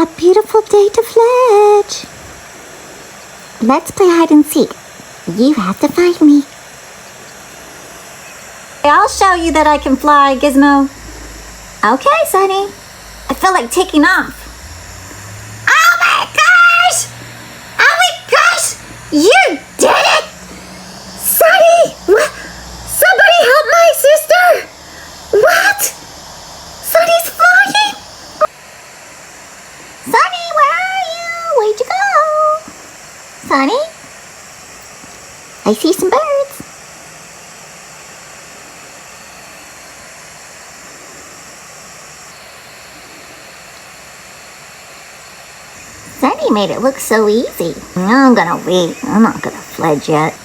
A beautiful day to Fledge. Let's play hide and seek. You have to find me. I'll show you that I can fly, Gizmo. Okay, Sunny. I feel like taking off. Oh my gosh! Oh my gosh! You did it! Sunny! What? Somebody help my sister! What? Sunny's flying! Sunny, where are you? Where'd you go? Sunny? I see some birds. Sunny made it look so easy. I'm gonna wait. I'm not gonna fledge yet.